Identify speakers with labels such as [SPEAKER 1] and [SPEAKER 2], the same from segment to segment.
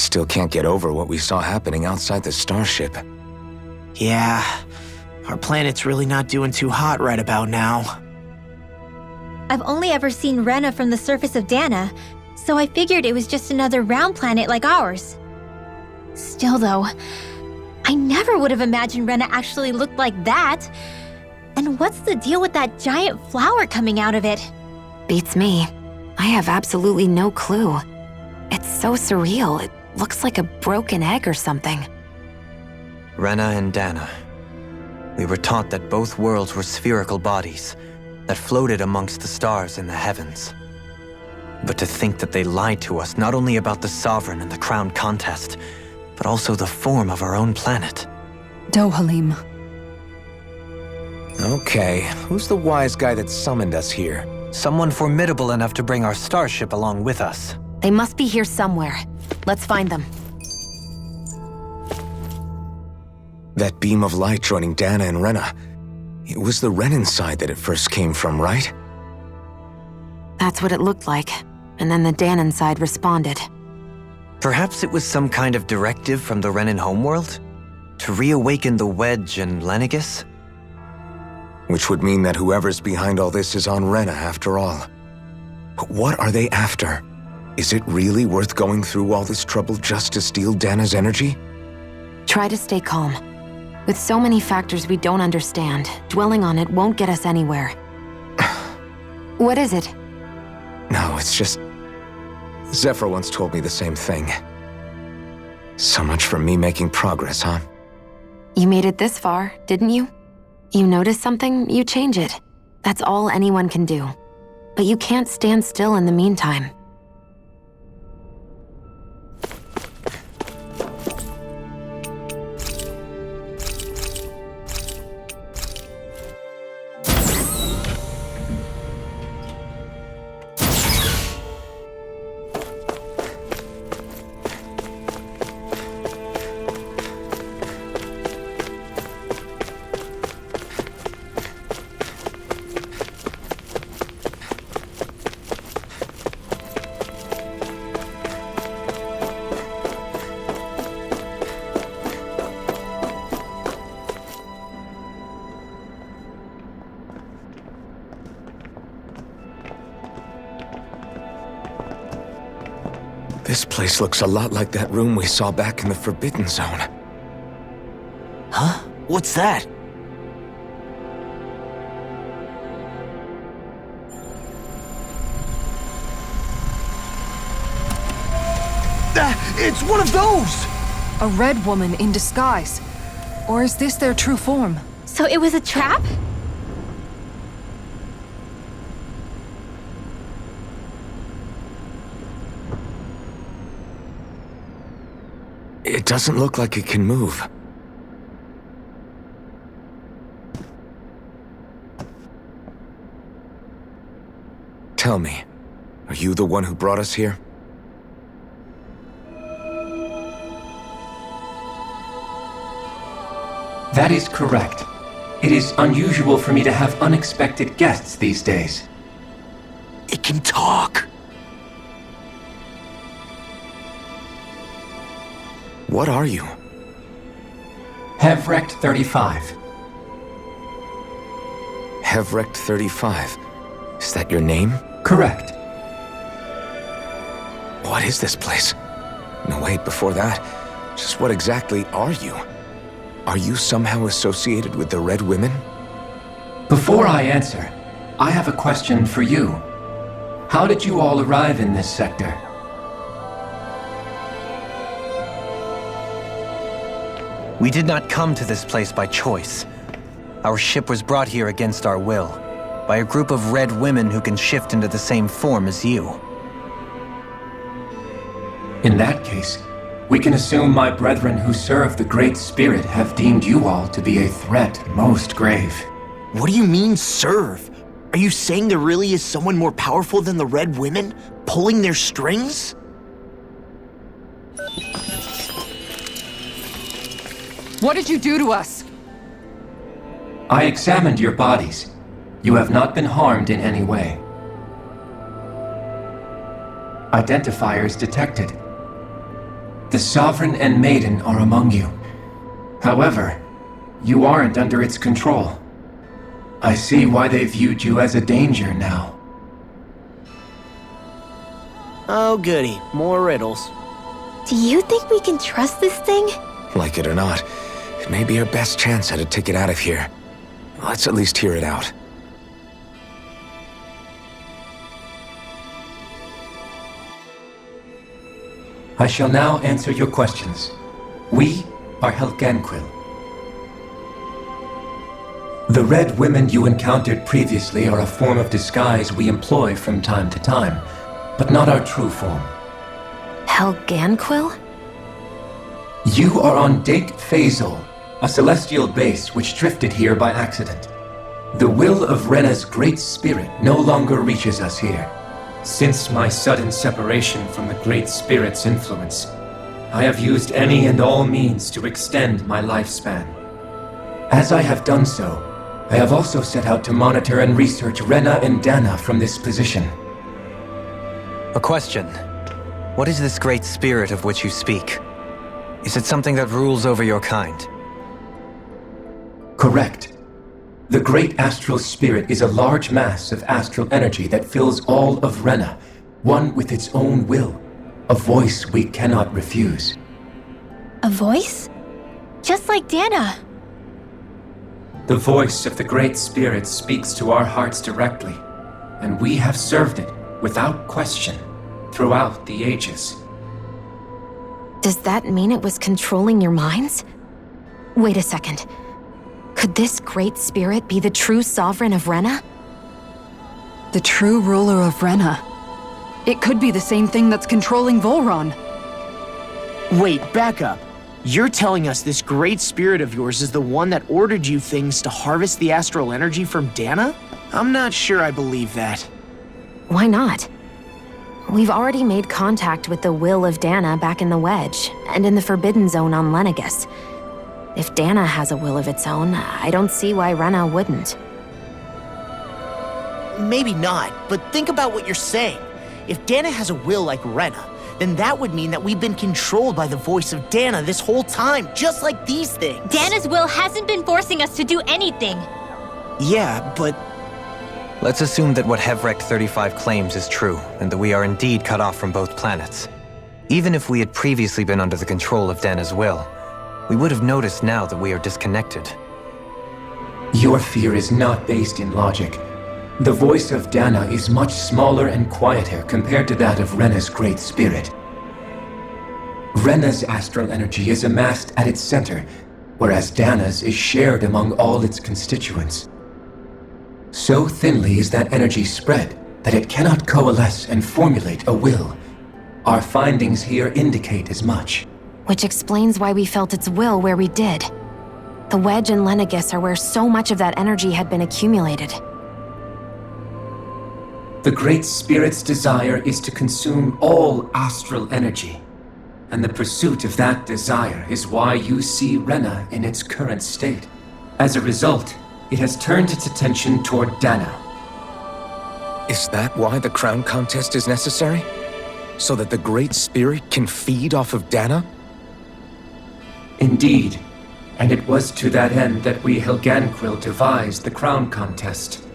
[SPEAKER 1] still can't get over what we saw happening outside the starship.
[SPEAKER 2] Yeah, our planet's really not doing too hot right about now.
[SPEAKER 3] I've only ever seen Rena from the surface of Dahna, so I figured it was just another round planet like ours. Still though, I never would have imagined Rena actually looked like that. And what's the deal with that giant flower coming out of it?
[SPEAKER 4] Beats me. I have absolutely no clue. It's so surreal. It looks like a broken egg or something.
[SPEAKER 5] Rena and Dahna. We were taught that both worlds were spherical bodies that floated amongst the stars in the heavens. But to think that they lied to us not only about the Sovereign and the Crown contest, but also the form of our own planet.
[SPEAKER 6] Dohalim.
[SPEAKER 1] Okay, who's the wise guy that summoned us here?
[SPEAKER 5] Someone formidable enough to bring our starship along with us.
[SPEAKER 4] They must be here somewhere. Let's find them.
[SPEAKER 1] That beam of light joining Dahna and Rena. It was the Renan side that it first came from, right?
[SPEAKER 4] That's what it looked like. And then the Dahnan side responded.
[SPEAKER 5] Perhaps it was some kind of directive from the Renan homeworld? To reawaken the Wedge and Lenegis?
[SPEAKER 1] Which would mean that whoever's behind all this is on Rena after all. But what are they after? Is it really worth going through all this trouble just to steal Dahna's energy?
[SPEAKER 4] Try to stay calm. With so many factors we don't understand, dwelling on it won't get us anywhere. What is it?
[SPEAKER 1] No, it's just... Zephyr once told me the same thing. So much for me making progress, huh?
[SPEAKER 4] You made it this far, didn't you? You notice something, you change it. That's all anyone can do. But you can't stand still in the meantime.
[SPEAKER 1] This place looks a lot like that room we saw back in the Forbidden Zone.
[SPEAKER 2] Huh? What's that? It's one of those!
[SPEAKER 6] A red woman in disguise. Or is this their true form?
[SPEAKER 3] So it was a trap?
[SPEAKER 1] It doesn't look like it can move. Tell me, are you the one who brought us here?
[SPEAKER 7] That is correct. It is unusual for me to have unexpected guests these days.
[SPEAKER 2] It can talk!
[SPEAKER 1] What are you?
[SPEAKER 7] Hevrect 35.
[SPEAKER 1] Hevrect 35. Is that your name?
[SPEAKER 7] Correct.
[SPEAKER 1] What is this place? No, wait, before that, just what exactly are you? Are you somehow associated with the Red Women?
[SPEAKER 7] Before I answer, I have a question for you. How did you all arrive in this sector?
[SPEAKER 5] We did not come to this place by choice. Our ship was brought here against our will, by a group of red women who can shift into the same form as you.
[SPEAKER 7] In that case, we can assume my brethren who serve the Great Spirit have deemed you all to be a threat most grave.
[SPEAKER 2] What do you mean, serve? Are you saying there really is someone more powerful than the Red Women, pulling their strings?
[SPEAKER 6] What did you do to us?
[SPEAKER 7] I examined your bodies. You have not been harmed in any way. Identifiers detected. The Sovereign and Maiden are among you. However, you aren't under its control. I see why they viewed you as a danger now.
[SPEAKER 2] Oh goody, more riddles.
[SPEAKER 3] Do you think we can trust this thing?
[SPEAKER 1] Like it or not, it may be our best chance at a ticket out of here. Let's at least hear it out.
[SPEAKER 7] I shall now answer your questions. We are Helganquil. The red women you encountered previously are a form of disguise we employ from time to time, but not our true form.
[SPEAKER 4] Helganquil?
[SPEAKER 7] You are on Date Phasol, a celestial base which drifted here by accident. The will of Rena's great spirit no longer reaches us here. Since my sudden separation from the Great Spirit's influence, I have used any and all means to extend my lifespan. As I have done so, I have also set out to monitor and research Rena and Dahna from this position.
[SPEAKER 5] A question. What is this Great Spirit of which you speak? Is it something that rules over your kind?
[SPEAKER 7] Correct. The Great Astral Spirit is a large mass of astral energy that fills all of Rena, one with its own will, a voice we cannot refuse.
[SPEAKER 3] A voice? Just like Dahna.
[SPEAKER 7] The voice of the Great Spirit speaks to our hearts directly, and we have served it without question throughout the ages.
[SPEAKER 4] Does that mean it was controlling your minds? Wait a second. Could this Great Spirit be the true sovereign of Rena?
[SPEAKER 6] The true ruler of Rena. It could be the same thing that's controlling Volron.
[SPEAKER 2] Wait, back up. You're telling us this great spirit of yours is the one that ordered you things to harvest the astral energy from Dahna? I'm not sure I believe that.
[SPEAKER 4] Why not? We've already made contact with the will of Dahna back in the Wedge, and in the Forbidden Zone on Lenegus. If Dahna has a will of its own, I don't see why Rena wouldn't.
[SPEAKER 2] Maybe not, but think about what you're saying. If Dahna has a will like Rena, then that would mean that we've been controlled by the voice of Dahna this whole time, just like these things.
[SPEAKER 3] Dana's will hasn't been forcing us to do anything.
[SPEAKER 2] Yeah, but
[SPEAKER 5] Let's assume that what Hevrect 35 claims is true, and that we are indeed cut off from both planets. Even if we had previously been under the control of Dahna's will, we would have noticed now that we are disconnected.
[SPEAKER 7] Your fear is not based in logic. The voice of Dahna is much smaller and quieter compared to that of Rena's Great Spirit. Rena's astral energy is amassed at its center, whereas Dahna's is shared among all its constituents. So thinly is that energy spread that it cannot coalesce and formulate a will. Our findings here indicate as much.
[SPEAKER 4] Which explains why we felt its will where we did. The Wedge and Lenegus are where so much of that energy had been accumulated.
[SPEAKER 7] The Great Spirit's desire is to consume all astral energy, and the pursuit of that desire is why you see Rena in its current state. As a result, it has turned its attention toward Dahna.
[SPEAKER 1] Is that why the crown contest is necessary? So that the Great Spirit can feed off of Dahna?
[SPEAKER 7] Indeed, and it was to that end that we Helganquil devised the crown contest.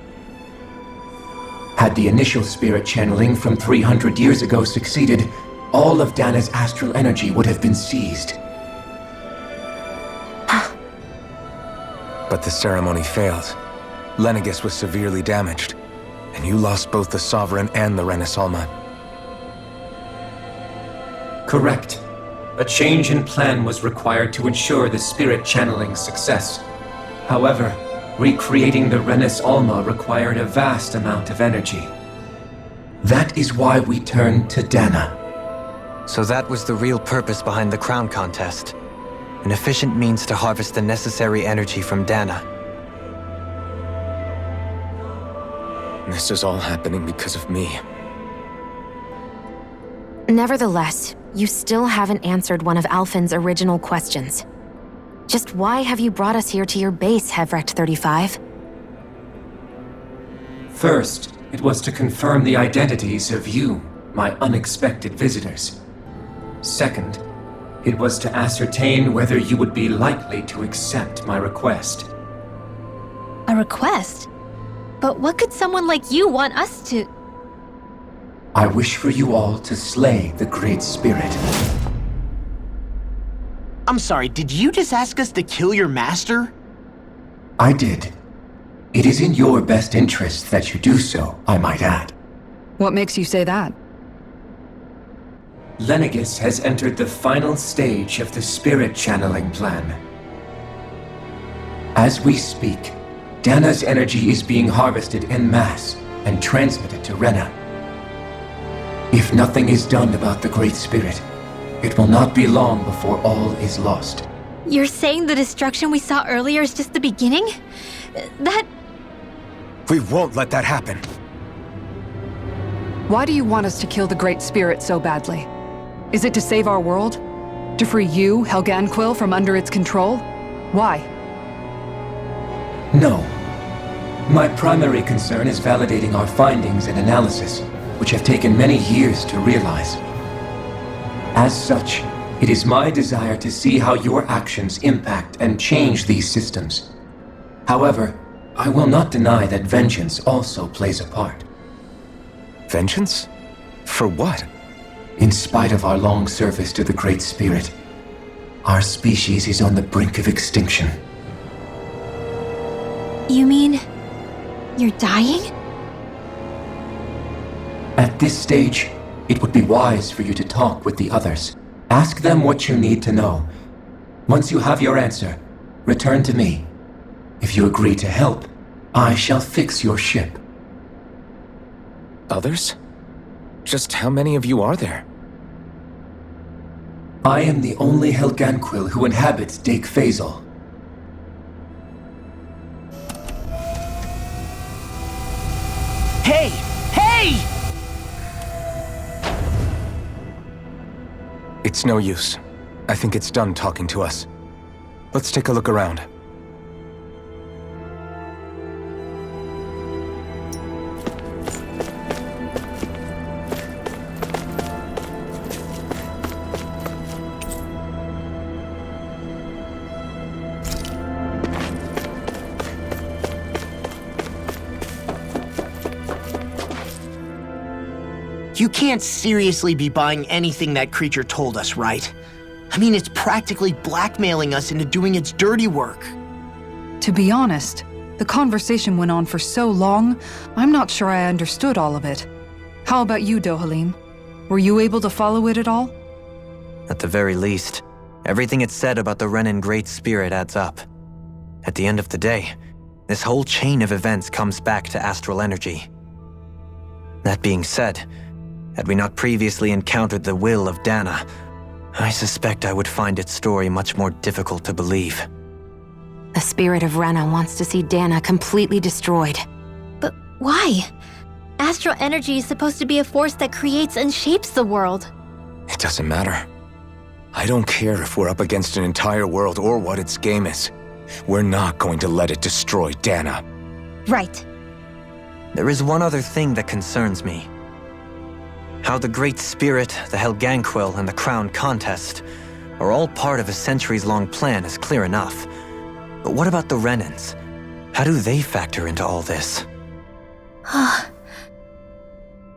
[SPEAKER 7] Had the initial spirit channeling from 300 years ago succeeded, all of Dahna's astral energy would have been seized.
[SPEAKER 1] But the ceremony failed. Lenegus was severely damaged, and you lost both the Sovereign and the Renasalma.
[SPEAKER 7] Correct. A change in plan was required to ensure the spirit channeling's success. However, recreating the Renis Alma required a vast amount of energy. That is why we turned to Dahna.
[SPEAKER 5] So that was the real purpose behind the crown contest. An efficient means to harvest the necessary energy from Dahna.
[SPEAKER 1] This is all happening because of me.
[SPEAKER 4] Nevertheless, you still haven't answered one of Alphen's original questions. Just why have you brought us here to your base, Hevrect 35?
[SPEAKER 7] First, it was to confirm the identities of you, my unexpected visitors. Second, It was to ascertain whether you would be likely to accept my request.
[SPEAKER 3] A request? But what could someone like you want us to...
[SPEAKER 7] I wish for you all to slay the Great Spirit.
[SPEAKER 2] I'm sorry, did you just ask us to kill your master?
[SPEAKER 7] I did. It is in your best interest that you do so, I might add.
[SPEAKER 6] What makes you say that?
[SPEAKER 7] Lenegis has entered the final stage of the spirit channeling plan. As we speak, Dahna's energy is being harvested en masse and transmitted to Rena. If nothing is done about the Great Spirit, it will not be long before all is lost.
[SPEAKER 3] You're saying the destruction we saw earlier is just the beginning? That...
[SPEAKER 1] We won't let that happen.
[SPEAKER 6] Why do you want us to kill the Great Spirit so badly? Is it to save our world? To free you, Helganquil, from under its control? Why?
[SPEAKER 7] No. My primary concern is validating our findings and analysis, which have taken many years to realize. As such, it is my desire to see how your actions impact and change these systems. However, I will not deny that vengeance also plays a part.
[SPEAKER 1] Vengeance? For what?
[SPEAKER 7] In spite of our long service to the Great Spirit, our species is on the brink of extinction.
[SPEAKER 3] You mean... you're dying?
[SPEAKER 7] At this stage, it would be wise for you to talk with the others. Ask them what you need to know. Once you have your answer, return to me. If you agree to help, I shall fix your ship.
[SPEAKER 1] Others? Just how many of you are there?
[SPEAKER 7] I am the only Helganquil who inhabits Dake Faisal.
[SPEAKER 2] Hey! Hey!
[SPEAKER 1] It's no use. I think it's done talking to us. Let's take a look around.
[SPEAKER 2] You can't seriously be buying anything that creature told us, right? I mean, it's practically blackmailing us into doing its dirty work.
[SPEAKER 6] To be honest, the conversation went on for so long, I'm not sure I understood all of it. How about you, Dohalim? Were you able to follow it at all?
[SPEAKER 5] At the very least, everything it said about the Renan Great Spirit adds up. At the end of the day, this whole chain of events comes back to astral energy. That being said, had we not previously encountered the will of Dahna, I suspect I would find its story much more difficult to believe.
[SPEAKER 4] The spirit of Rena wants to see Dahna completely destroyed.
[SPEAKER 3] But why? Astral energy is supposed to be a force that creates and shapes the world.
[SPEAKER 1] It doesn't matter. I don't care if we're up against an entire world or what its game is. We're not going to let it destroy Dahna.
[SPEAKER 3] Right.
[SPEAKER 5] There is one other thing that concerns me. How the Great Spirit, the Helganquil, and the Crown Contest are all part of a centuries-long plan is clear enough. But what about the Renans? How do they factor into all this?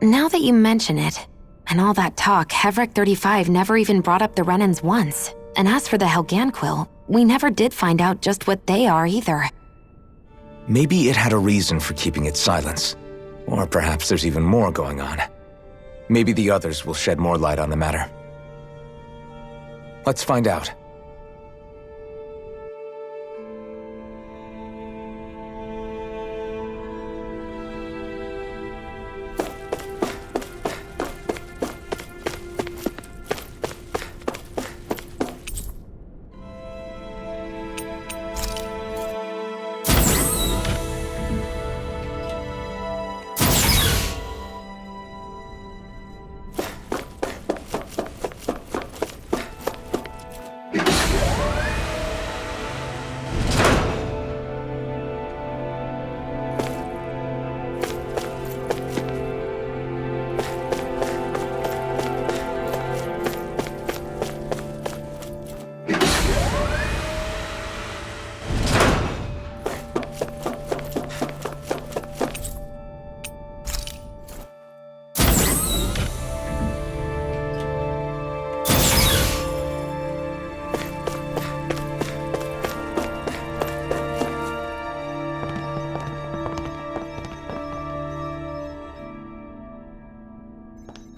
[SPEAKER 4] Now that you mention it, and all that talk, Hevrek 35 never even brought up the Renans once. And as for the Helganquil, we never did find out just what they are either.
[SPEAKER 1] Maybe it had a reason for keeping its silence. Or perhaps there's even more going on. Maybe the others will shed more light on the matter. Let's find out.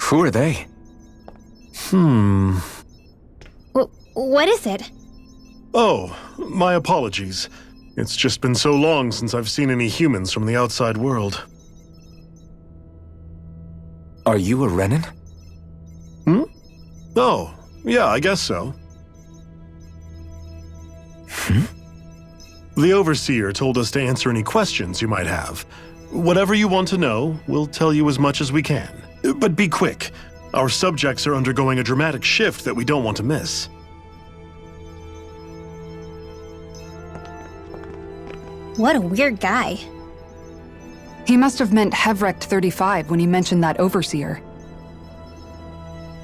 [SPEAKER 1] Who are they?
[SPEAKER 3] What is it?
[SPEAKER 8] Oh, my apologies. It's just been so long since I've seen any humans from the outside world.
[SPEAKER 1] Are you a Renan?
[SPEAKER 8] Oh, yeah, I guess so. The Overseer told us to answer any questions you might have. Whatever you want to know, we'll tell you as much as we can. But be quick. Our subjects are undergoing a dramatic shift that we don't want to miss.
[SPEAKER 3] What a weird guy.
[SPEAKER 6] He must have meant Hevrect 35 when he mentioned that Overseer.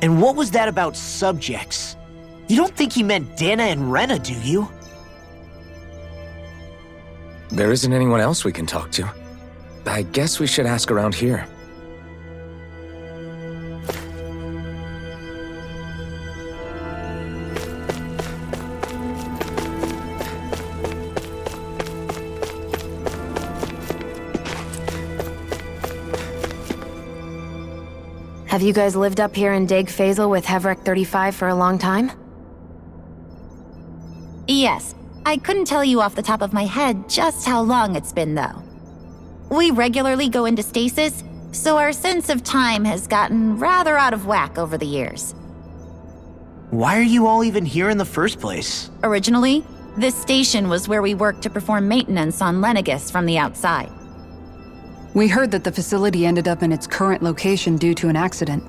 [SPEAKER 2] And what was that about subjects? You don't think he meant Dahna and Rena, do you?
[SPEAKER 1] There isn't anyone else we can talk to. I guess we should ask around here.
[SPEAKER 4] Have you guys lived up here in Dig Faisal with Hevrect 35 for a long time?
[SPEAKER 9] Yes. I couldn't tell you off the top of my head just how long it's been, though. We regularly go into stasis, so our sense of time has gotten rather out of whack over the years.
[SPEAKER 2] Why are you all even here in the first place?
[SPEAKER 9] Originally, this station was where we worked to perform maintenance on Lenegis from the outside.
[SPEAKER 6] We heard that the facility ended up in its current location due to an accident.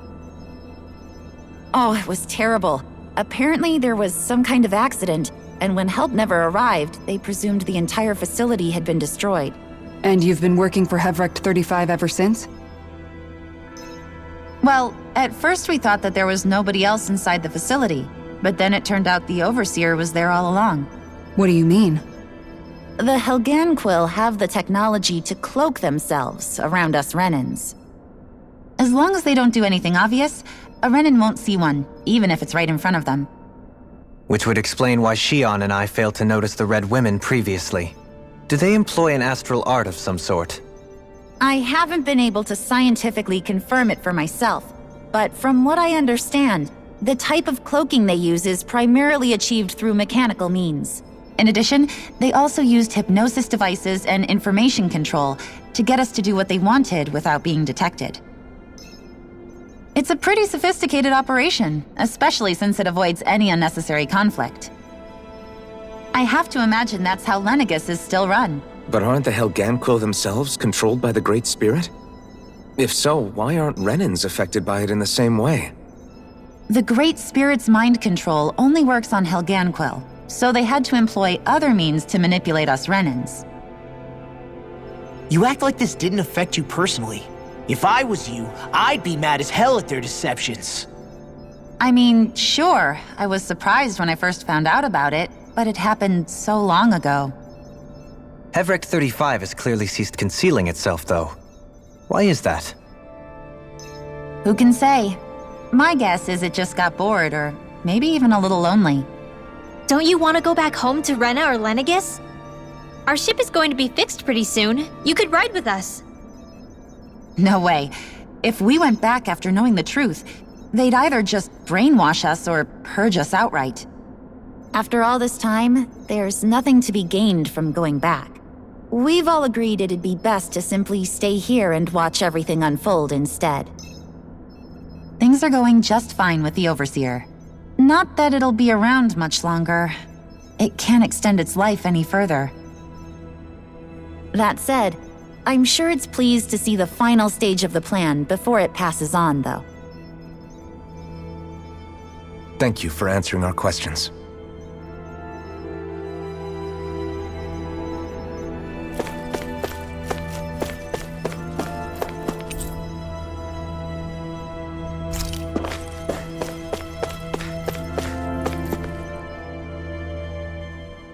[SPEAKER 9] Oh, it was terrible. Apparently there was some kind of accident, and when help never arrived, they presumed the entire facility had been destroyed.
[SPEAKER 6] And you've been working for Hevrect 35 ever since?
[SPEAKER 9] Well, at first we thought that there was nobody else inside the facility, but then it turned out the Overseer was there all along.
[SPEAKER 6] What do you mean?
[SPEAKER 9] The Helganquil have the technology to cloak themselves around us Renans. As long as they don't do anything obvious, a Renan won't see one, even if it's right in front of them.
[SPEAKER 5] Which would explain why Shion and I failed to notice the Red Women previously. Do they employ an astral art of some sort?
[SPEAKER 9] I haven't been able to scientifically confirm it for myself, but from what I understand, the type of cloaking they use is primarily achieved through mechanical means. In addition, they also used hypnosis devices and information control to get us to do what they wanted without being detected. It's a pretty sophisticated operation, especially since it avoids any unnecessary conflict. I have to imagine that's how Lenegis is still run.
[SPEAKER 1] But aren't the Helganquil themselves controlled by the Great Spirit? If so, why aren't Renans affected by it in the same way?
[SPEAKER 9] The Great Spirit's mind control only works on Helganquil, so they had to employ other means to manipulate us Renans.
[SPEAKER 2] You act like this didn't affect you personally. If I was you, I'd be mad as hell at their deceptions.
[SPEAKER 9] I mean, sure, I was surprised when I first found out about it, but it happened so long ago.
[SPEAKER 5] Hevrect 35 has clearly ceased concealing itself, though. Why is that?
[SPEAKER 9] Who can say? My guess is it just got bored, or maybe even a little lonely.
[SPEAKER 3] Don't you want to go back home to Rena or Lenegis? Our ship is going to be fixed pretty soon. You could ride with us.
[SPEAKER 9] No way. If we went back after knowing the truth, they'd either just brainwash us or purge us outright. After all this time, there's nothing to be gained from going back. We've all agreed it'd be best to simply stay here and watch everything unfold instead. Things are going just fine with the Overseer. Not that it'll be around much longer. It can't extend its life any further. That said, I'm sure it's pleased to see the final stage of the plan before it passes on, though.
[SPEAKER 1] Thank you for answering our questions.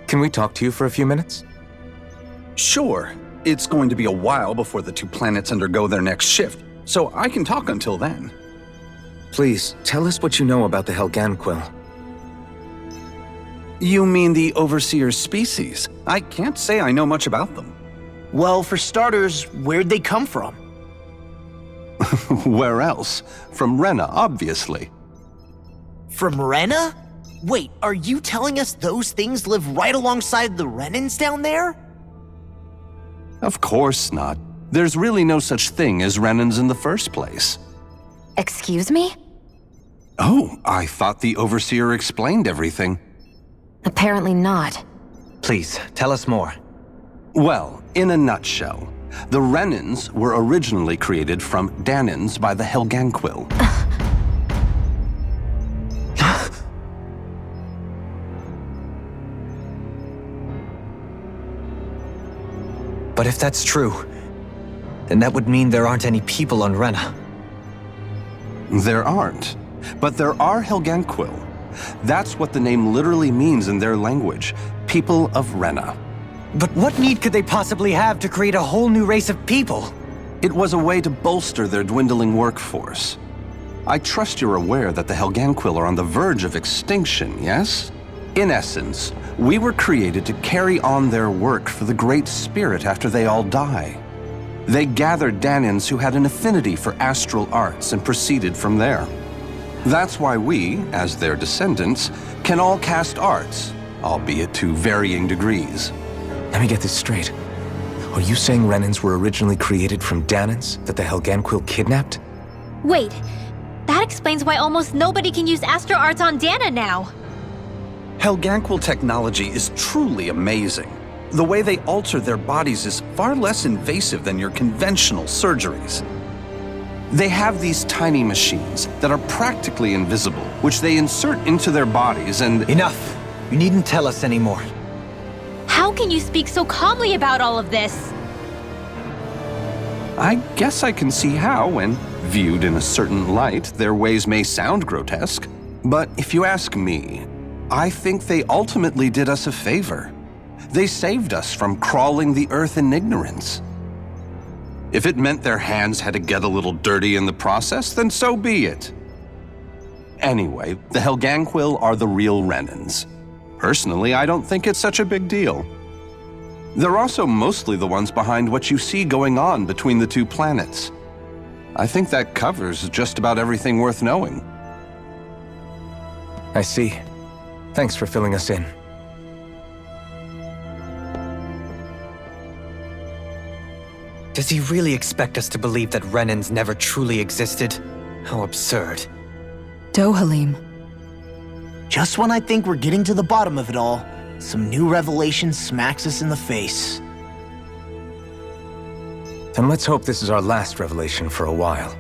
[SPEAKER 1] Can we talk to you for a few minutes?
[SPEAKER 10] Sure. It's going to be a while before the two planets undergo their next shift, so I can talk until then.
[SPEAKER 1] Please, tell us what you know about the Helganquil.
[SPEAKER 10] You mean the Overseer's species? I can't say I know much about them.
[SPEAKER 2] Well, for starters, where'd they come from?
[SPEAKER 10] Where else? From Rena, obviously.
[SPEAKER 2] From Rena? Wait, are you telling us those things live right alongside the Renans down there?
[SPEAKER 10] Of course not. There's really no such thing as Renans in the first place.
[SPEAKER 4] Excuse me?
[SPEAKER 10] Oh, I thought the Overseer explained everything.
[SPEAKER 4] Apparently not.
[SPEAKER 5] Please, tell us more.
[SPEAKER 10] Well, in a nutshell, the Renans were originally created from Dahnans by the Helganquil.
[SPEAKER 5] But if that's true, then that would mean there aren't any people on Rena.
[SPEAKER 10] There aren't, but there are Helganquil. That's what the name literally means in their language, people of Rena.
[SPEAKER 5] But what need could they possibly have to create a whole new race of people?
[SPEAKER 10] It was a way to bolster their dwindling workforce. I trust you're aware that the Helganquil are on the verge of extinction, yes? In essence, we were created to carry on their work for the Great Spirit after they all die. They gathered Dahnans who had an affinity for astral arts and proceeded from there. That's why we, as their descendants, can all cast arts, albeit to varying degrees.
[SPEAKER 1] Let me get this straight. Are you saying Renans were originally created from Dahnans that the Helganquil kidnapped?
[SPEAKER 3] Wait, that explains why almost nobody can use astral arts on Dahna now.
[SPEAKER 10] Helganquil technology is truly amazing. The way they alter their bodies is far less invasive than your conventional surgeries. They have these tiny machines that are practically invisible, which they insert into their bodies and—
[SPEAKER 5] Enough! You needn't tell us anymore.
[SPEAKER 3] How can you speak so calmly about all of this?
[SPEAKER 10] I guess I can see how, when viewed in a certain light, their ways may sound grotesque. But if you ask me, I think they ultimately did us a favor. They saved us from crawling the earth in ignorance. If it meant their hands had to get a little dirty in the process, then so be it. Anyway, the Helganquil are the real Renans. Personally, I don't think it's such a big deal. They're also mostly the ones behind what you see going on between the two planets. I think that covers just about everything worth knowing.
[SPEAKER 1] I see. Thanks for filling us in.
[SPEAKER 5] Does he really expect us to believe that Renans never truly existed? How absurd.
[SPEAKER 6] Dohalim.
[SPEAKER 2] Just when I think we're getting to the bottom of it all, some new revelation smacks us in the face.
[SPEAKER 1] Then let's hope this is our last revelation for a while.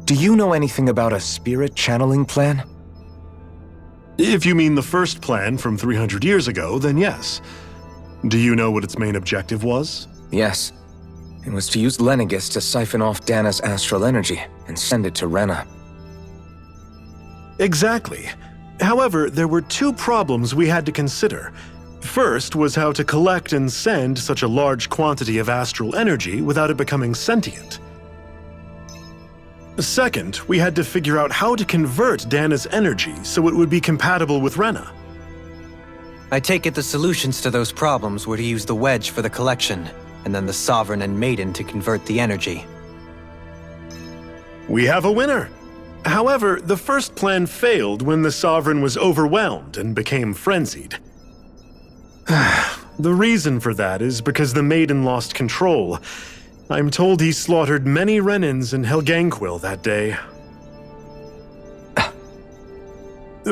[SPEAKER 1] Do you know anything about a spirit channeling plan?
[SPEAKER 8] If you mean the first plan from 300 years ago, then yes. Do you know what its main objective was?
[SPEAKER 1] Yes. It was to use Lenegis to siphon off Dahna's astral energy and send it to Rena.
[SPEAKER 8] Exactly. However, there were two problems we had to consider. First was how to collect and send such a large quantity of astral energy without it becoming sentient. Second, we had to figure out how to convert Dahna's energy so it would be compatible with Rena.
[SPEAKER 5] I take it the solutions to those problems were to use the wedge for the collection, and then the Sovereign and Maiden to convert the energy.
[SPEAKER 8] We have a winner! However, the first plan failed when the Sovereign was overwhelmed and became frenzied. The reason for that is because the Maiden lost control. I'm told he slaughtered many Renans and Helganquil that day.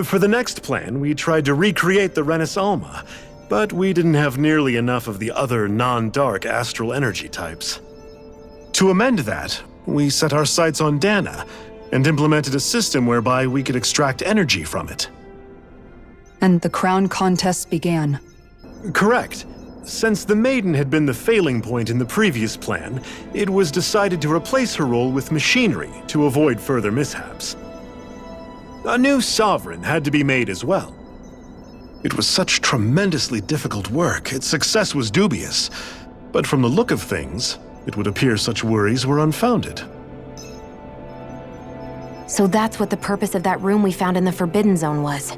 [SPEAKER 8] For the next plan, we tried to recreate the Renis Alma, but we didn't have nearly enough of the other non-dark astral energy types. To amend that, we set our sights on Dahna and implemented a system whereby we could extract energy from it.
[SPEAKER 6] And the crown contest began.
[SPEAKER 8] Correct. Since the Maiden had been the failing point in the previous plan, it was decided to replace her role with machinery to avoid further mishaps. A new Sovereign had to be made as well. It was such tremendously difficult work, its success was dubious, but from the look of things, it would appear such worries were unfounded.
[SPEAKER 4] So that's what the purpose of that room we found in the Forbidden Zone was.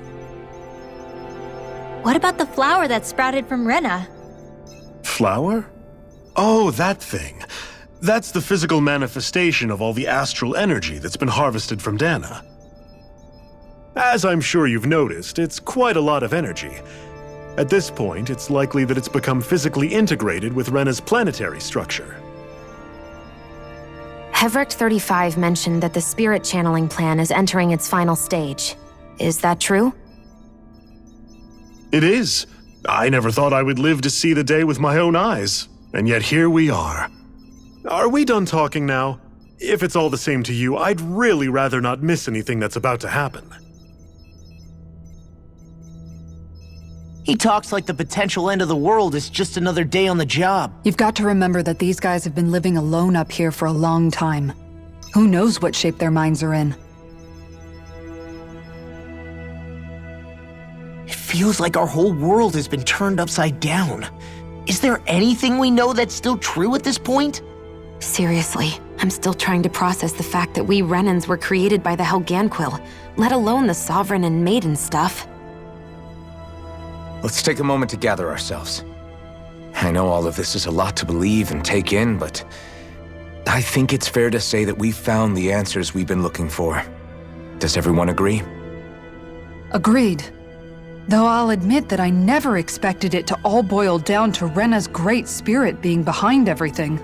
[SPEAKER 3] What about the flower that sprouted from Rena?
[SPEAKER 8] Flower? Oh, that thing. That's the physical manifestation of all the astral energy that's been harvested from Dahna. As I'm sure you've noticed, it's quite a lot of energy. At this point, it's likely that it's become physically integrated with Rena's planetary structure.
[SPEAKER 4] Hevrecht 35 mentioned that the spirit channeling plan is entering its final stage. Is that true?
[SPEAKER 8] It is. I never thought I would live to see the day with my own eyes, and yet here we are. Are we done talking now? If it's all the same to you, I'd really rather not miss anything that's about to happen.
[SPEAKER 2] He talks like the potential end of the world is just another day on the job.
[SPEAKER 6] You've got to remember that these guys have been living alone up here for a long time. Who knows what shape their minds are in?
[SPEAKER 2] It feels like our whole world has been turned upside down. Is there anything we know that's still true at this point?
[SPEAKER 4] Seriously, I'm still trying to process the fact that we Renans were created by the Helganquil, let alone the Sovereign and Maiden stuff.
[SPEAKER 1] Let's take a moment to gather ourselves. I know all of this is a lot to believe and take in, but I think it's fair to say that we've found the answers we've been looking for. Does everyone agree?
[SPEAKER 6] Agreed. Though I'll admit that I never expected it to all boil down to Rena's great spirit being behind everything.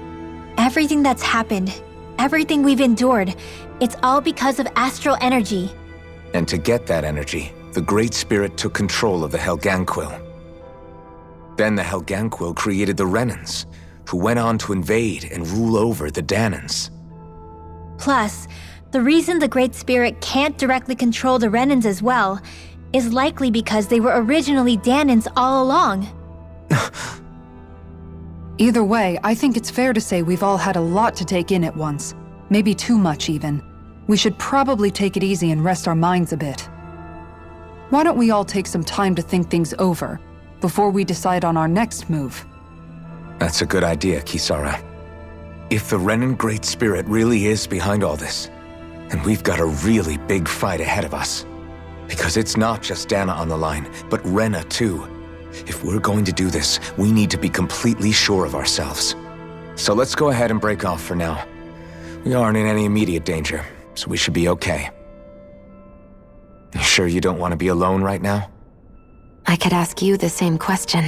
[SPEAKER 3] Everything that's happened, everything we've endured, it's all because of astral energy.
[SPEAKER 1] And to get that energy, the Great Spirit took control of the Helganquil. Then the Helganquil created the Renans, who went on to invade and rule over the Dahnans.
[SPEAKER 3] Plus, the reason the Great Spirit can't directly control the Renans as well is likely because they were originally Dahnans all along.
[SPEAKER 6] Either way, I think it's fair to say we've all had a lot to take in at once. Maybe too much, even. We should probably take it easy and rest our minds a bit. Why don't we all take some time to think things over before we decide on our next move?
[SPEAKER 1] That's a good idea, Kisara. If the Renan Great Spirit really is behind all this, then we've got a really big fight ahead of us. Because it's not just Dahna on the line, but Rena too. If we're going to do this, we need to be completely sure of ourselves. So let's go ahead and break off for now. We aren't in any immediate danger, so we should be okay. You sure you don't want to be alone right now?
[SPEAKER 4] I could ask you the same question.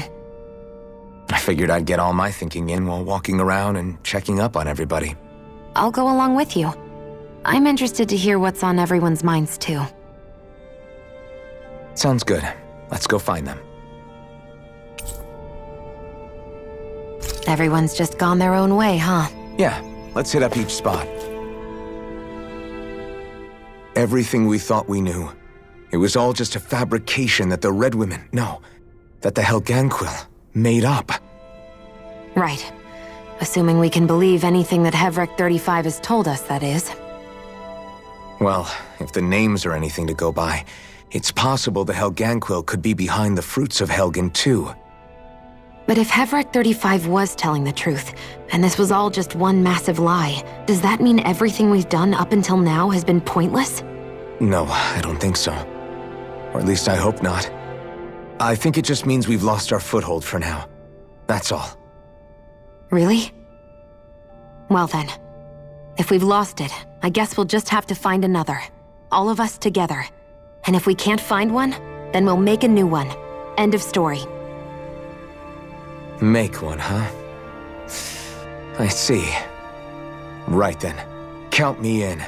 [SPEAKER 1] I figured I'd get all my thinking in while walking around and checking up on everybody.
[SPEAKER 4] I'll go along with you. I'm interested to hear what's on everyone's minds too.
[SPEAKER 1] Sounds good. Let's go find them.
[SPEAKER 4] Everyone's just gone their own way, huh?
[SPEAKER 1] Yeah, let's hit up each spot. Everything we thought we knew, it was all just a fabrication that the Red Women, that the Helganquil made up.
[SPEAKER 4] Right. Assuming we can believe anything that Hevrecht 35 has told us, that is.
[SPEAKER 1] Well, if the names are anything to go by, it's possible the Helganquil could be behind the fruits of Helgen too.
[SPEAKER 4] But if Hevrecht 35 was telling the truth, and this was all just one massive lie, does that mean everything we've done up until now has been pointless?
[SPEAKER 1] No, I don't think so. Or at least I hope not. I think it just means we've lost our foothold for now. That's all.
[SPEAKER 4] Really? Well then, if we've lost it, I guess we'll just have to find another. All of us together. And if we can't find one, then we'll make a new one. End of story.
[SPEAKER 1] Make one, huh? I see. Right then. Count me in.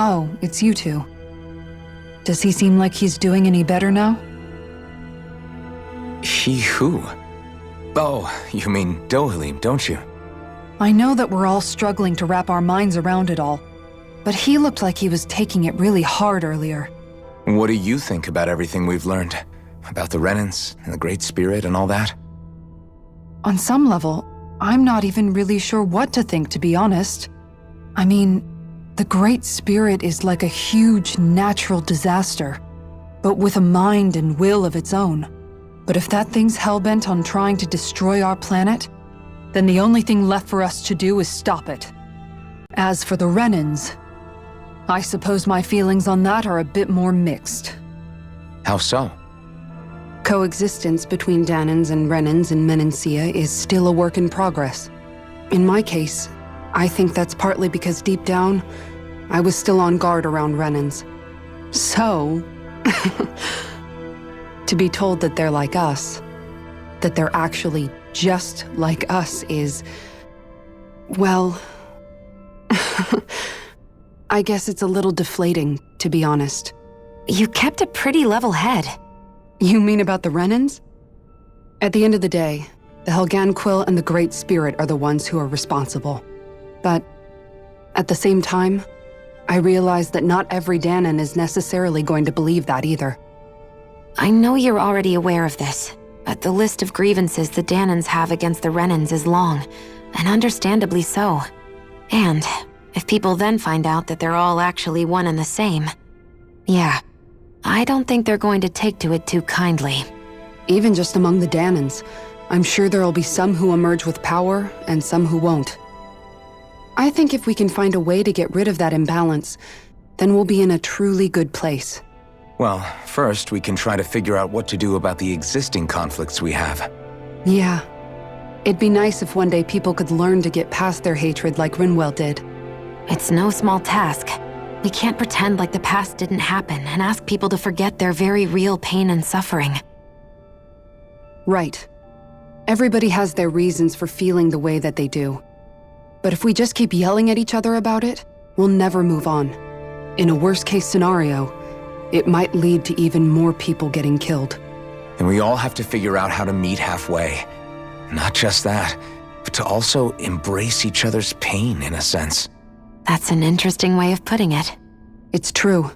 [SPEAKER 6] Oh, it's you two. Does he seem like he's doing any better now?
[SPEAKER 1] He who? Oh, you mean Dohalim, don't you?
[SPEAKER 6] I know that we're all struggling to wrap our minds around it all, but he looked like he was taking it really hard earlier.
[SPEAKER 1] What do you think about everything we've learned? About the Renans and the Great Spirit and all that?
[SPEAKER 6] On some level, I'm not even really sure what to think, to be honest. I mean, the Great Spirit is like a huge natural disaster, but with a mind and will of its own. But if that thing's hellbent on trying to destroy our planet, then the only thing left for us to do is stop it. As for the Renans, I suppose my feelings on that are a bit more mixed.
[SPEAKER 1] How so?
[SPEAKER 11] Coexistence between Dahnans and Renans in Menancia is still a work in progress. In my case, I think that's partly because deep down, I was still on guard around Renans. So, to be told that they're like us, that they're actually just like us is, well, I guess it's a little deflating, to be honest.
[SPEAKER 4] You kept a pretty level head.
[SPEAKER 11] You mean about the Renans? At the end of the day, the Helganquil and the Great Spirit are the ones who are responsible. But at the same time, I realize that not every Dahnan is necessarily going to believe that either.
[SPEAKER 4] I know you're already aware of this, but the list of grievances the Dahnans have against the Renans is long, and understandably so. And if people then find out that they're all actually one and the same, yeah, I don't think they're going to take to it too kindly.
[SPEAKER 11] Even just among the Dahnans, I'm sure there'll be some who emerge with power and some who won't. I think if we can find a way to get rid of that imbalance, then we'll be in a truly good place.
[SPEAKER 1] Well, first we can try to figure out what to do about the existing conflicts we have.
[SPEAKER 11] Yeah. It'd be nice if one day people could learn to get past their hatred like Rinwell did.
[SPEAKER 4] It's no small task. We can't pretend like the past didn't happen and ask people to forget their very real pain and suffering.
[SPEAKER 11] Right. Everybody has their reasons for feeling the way that they do. But if we just keep yelling at each other about it, we'll never move on. In a worst-case scenario, it might lead to even more people getting killed.
[SPEAKER 1] And we all have to figure out how to meet halfway. Not just that, but to also embrace each other's pain, in a sense.
[SPEAKER 4] That's an interesting way of putting it.
[SPEAKER 11] It's true.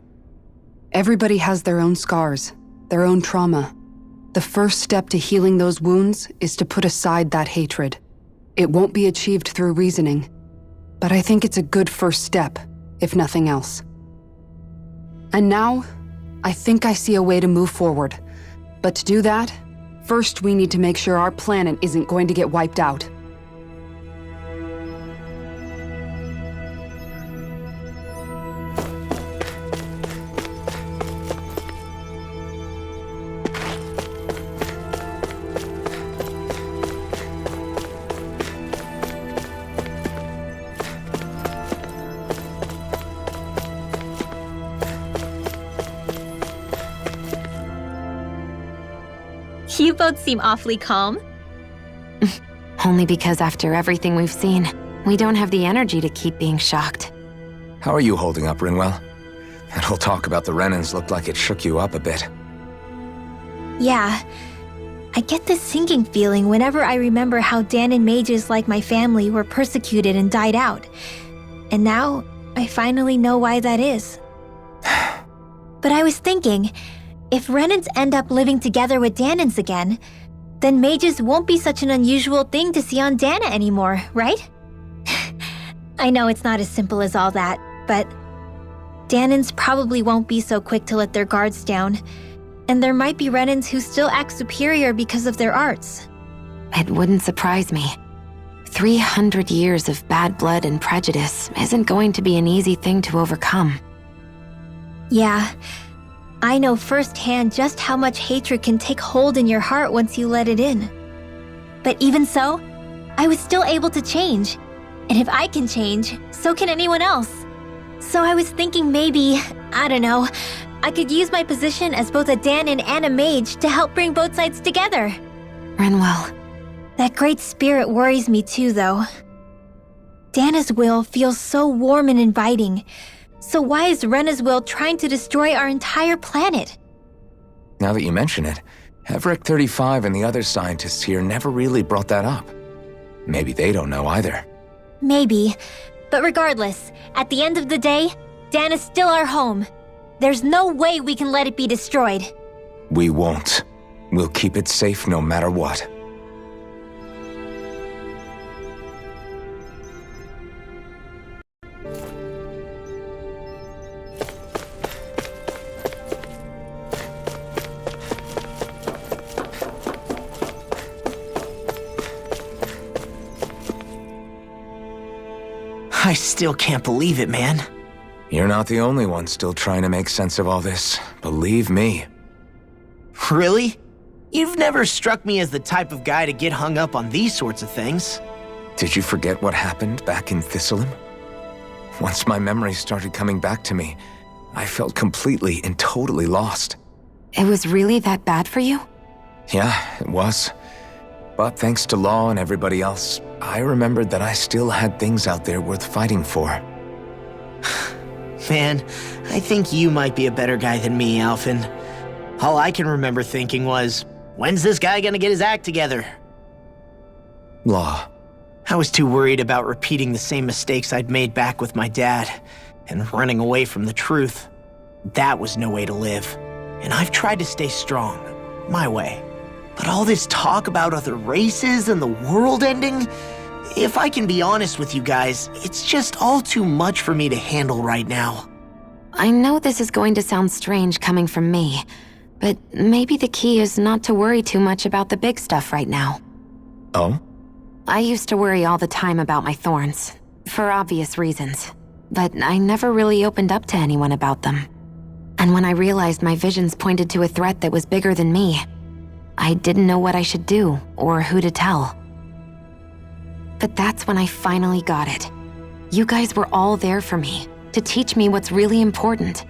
[SPEAKER 11] Everybody has their own scars, their own trauma. The first step to healing those wounds is to put aside that hatred. It won't be achieved through reasoning, but I think it's a good first step, if nothing else. And now, I think I see a way to move forward. But to do that, first we need to make sure our planet isn't going to get wiped out.
[SPEAKER 3] You both seem awfully calm.
[SPEAKER 4] Only because after everything we've seen, we don't have the energy to keep being shocked.
[SPEAKER 1] How are you holding up, Rinwell? That whole talk about the Renans looked like it shook you up a bit.
[SPEAKER 3] Yeah. I get this sinking feeling whenever I remember how Dahnan mages like my family were persecuted and died out. And now, I finally know why that is. But I was thinking, if Renans end up living together with Dahnans again, then mages won't be such an unusual thing to see on Dahna anymore, right? I know it's not as simple as all that, but Dahnans probably won't be so quick to let their guards down, and there might be Renans who still act superior because of their arts.
[SPEAKER 4] It wouldn't surprise me. 300 years of bad blood and prejudice isn't going to be an easy thing to overcome.
[SPEAKER 3] Yeah, I know firsthand just how much hatred can take hold in your heart once you let it in. But even so, I was still able to change. And if I can change, so can anyone else. So I was thinking maybe, I don't know, I could use my position as both a Dahnan and a mage to help bring both sides together.
[SPEAKER 4] Rinwell.
[SPEAKER 3] That great spirit worries me too, though. Dahna's will feels so warm and inviting, So why is Rena's will trying to destroy our entire planet?
[SPEAKER 1] Now that you mention it, Everett 35 and the other scientists here never really brought that up. Maybe they don't know either.
[SPEAKER 3] Maybe. But regardless, at the end of the day, Dahna's still our home. There's no way we can let it be destroyed.
[SPEAKER 1] We won't. We'll keep it safe no matter what.
[SPEAKER 2] I still can't believe it, man.
[SPEAKER 1] You're not the only one still trying to make sense of all this. Believe me.
[SPEAKER 2] Really? You've never struck me as the type of guy to get hung up on these sorts of things.
[SPEAKER 1] Did you forget what happened back in Thistleum? Once my memories started coming back to me, I felt completely and totally lost.
[SPEAKER 4] It was really that bad for you?
[SPEAKER 1] Yeah, it was. But thanks to Law and everybody else, I remembered that I still had things out there worth fighting for.
[SPEAKER 2] Man, I think you might be a better guy than me, Alphen. All I can remember thinking was, when's this guy gonna get his act together?
[SPEAKER 1] Law.
[SPEAKER 2] I was too worried about repeating the same mistakes I'd made back with my dad, and running away from the truth. That was no way to live. And I've tried to stay strong, my way. But all this talk about other races and the world ending, if I can be honest with you guys, it's just all too much for me to handle right now.
[SPEAKER 4] I know this is going to sound strange coming from me, but maybe the key is not to worry too much about the big stuff right now.
[SPEAKER 1] Oh?
[SPEAKER 4] I used to worry all the time about my thorns, for obvious reasons, but I never really opened up to anyone about them. And when I realized my visions pointed to a threat that was bigger than me, I didn't know what I should do or who to tell. But that's when I finally got it. You guys were all there for me, to teach me what's really important.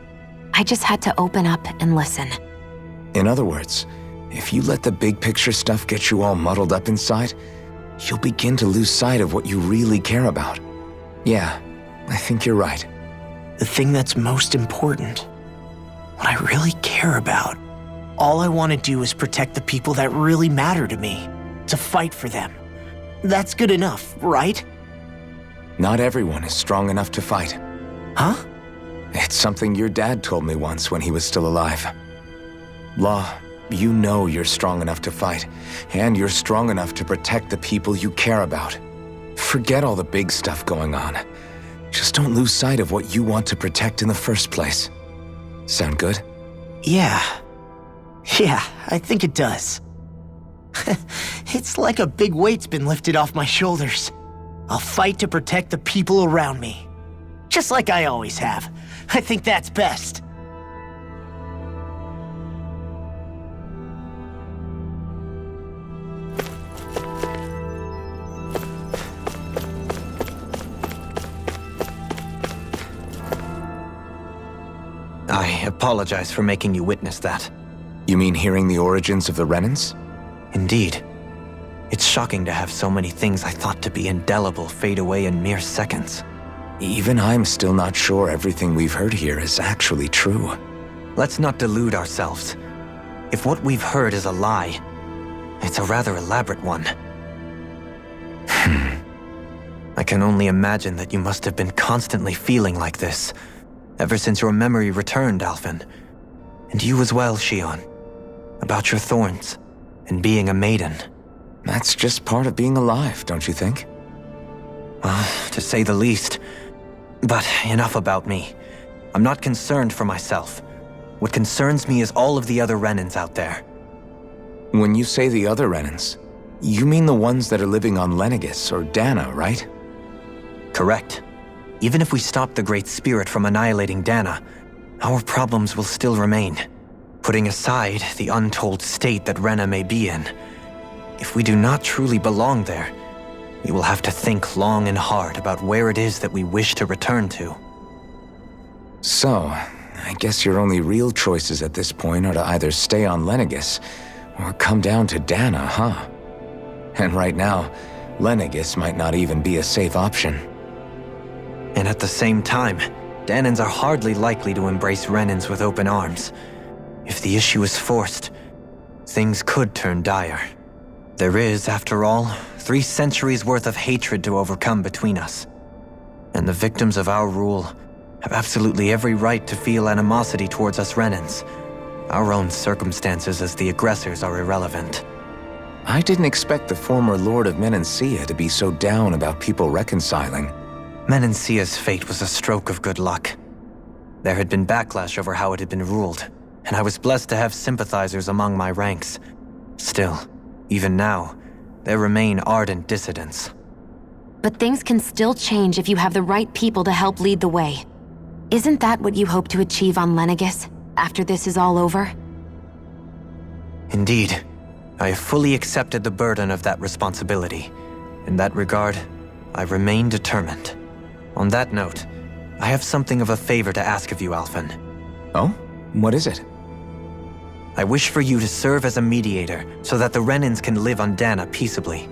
[SPEAKER 4] I just had to open up and listen.
[SPEAKER 1] In other words, if you let the big picture stuff get you all muddled up inside, you'll begin to lose sight of what you really care about. Yeah, I think you're right.
[SPEAKER 2] The thing that's most important, what I really care about, all I want to do is protect the people that really matter to me, to fight for them. That's good enough, right?
[SPEAKER 1] Not everyone is strong enough to fight.
[SPEAKER 2] Huh?
[SPEAKER 1] It's something your dad told me once when he was still alive. Law, you know you're strong enough to fight, and you're strong enough to protect the people you care about. Forget all the big stuff going on. Just don't lose sight of what you want to protect in the first place. Sound good?
[SPEAKER 2] Yeah, I think it does. It's like a big weight's been lifted off my shoulders. I'll fight to protect the people around me. Just like I always have. I think that's best.
[SPEAKER 5] I apologize for making you witness that.
[SPEAKER 1] You mean hearing the origins of the Renans?
[SPEAKER 5] Indeed. It's shocking to have so many things I thought to be indelible fade away in mere seconds.
[SPEAKER 1] Even I'm still not sure everything we've heard here is actually true.
[SPEAKER 5] Let's not delude ourselves. If what we've heard is a lie, it's a rather elaborate one. I can only imagine that you must have been constantly feeling like this, ever since your memory returned, Alphen. And you as well, Shion. About your thorns, and being a maiden.
[SPEAKER 1] That's just part of being alive, don't you think?
[SPEAKER 5] Well, to say the least. But enough about me. I'm not concerned for myself. What concerns me is all of the other Renans out there.
[SPEAKER 1] When you say the other Renans, you mean the ones that are living on Lenegis or Dahna, right?
[SPEAKER 5] Correct. Even if we stop the Great Spirit from annihilating Dahna, our problems will still remain. Putting aside the untold state that Rena may be in, if we do not truly belong there, we will have to think long and hard about where it is that we wish to return to.
[SPEAKER 1] So, I guess your only real choices at this point are to either stay on Lenegis or come down to Dahna, huh? And right now, Lenegis might not even be a safe option.
[SPEAKER 5] And at the same time, Dahnans are hardly likely to embrace Renans with open arms. If the issue is forced, things could turn dire. There is, after all, 3 centuries worth of hatred to overcome between us. And the victims of our rule have absolutely every right to feel animosity towards us Renans. Our own circumstances as the aggressors are irrelevant.
[SPEAKER 1] I didn't expect the former Lord of Menancia to be so down about people reconciling.
[SPEAKER 5] Menancia's fate was a stroke of good luck. There had been backlash over how it had been ruled, and I was blessed to have sympathizers among my ranks. Still, even now, there remain ardent dissidents.
[SPEAKER 4] But things can still change if you have the right people to help lead the way. Isn't that what you hope to achieve on Lenegis, after this is all over?
[SPEAKER 5] Indeed. I have fully accepted the burden of that responsibility. In that regard, I remain determined. On that note, I have something of a favor to ask of you, Alphen.
[SPEAKER 1] Oh? What is it?
[SPEAKER 5] I wish for you to serve as a mediator so that the Renans can live on Dahna peaceably.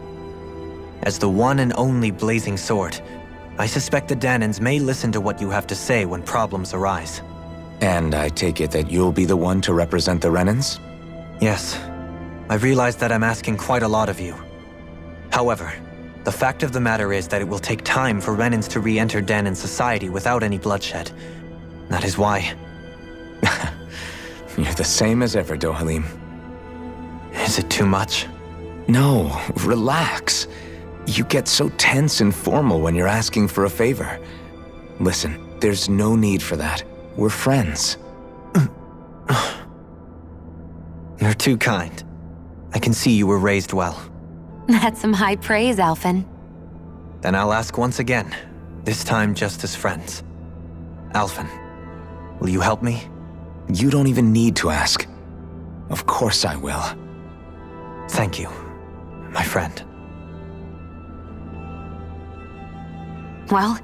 [SPEAKER 5] As the one and only blazing sword, I suspect the Dahnans may listen to what you have to say when problems arise.
[SPEAKER 1] And I take it that you'll be the one to represent the Renans?
[SPEAKER 5] Yes. I realize that I'm asking quite a lot of you. However, the fact of the matter is that it will take time for Renans to re-enter Dahnan society without any bloodshed. That is why.
[SPEAKER 1] You're the same as ever, Dohalim.
[SPEAKER 5] Is it too much?
[SPEAKER 1] No, relax. You get so tense and formal when you're asking for a favor. Listen, there's no need for that. We're friends.
[SPEAKER 5] You're too kind. I can see you were raised well.
[SPEAKER 4] That's some high praise, Alphen.
[SPEAKER 5] Then I'll ask once again, this time just as friends. Alphen, will you help me?
[SPEAKER 1] You don't even need to ask. Of course I will.
[SPEAKER 5] Thank you, my friend.
[SPEAKER 4] Well,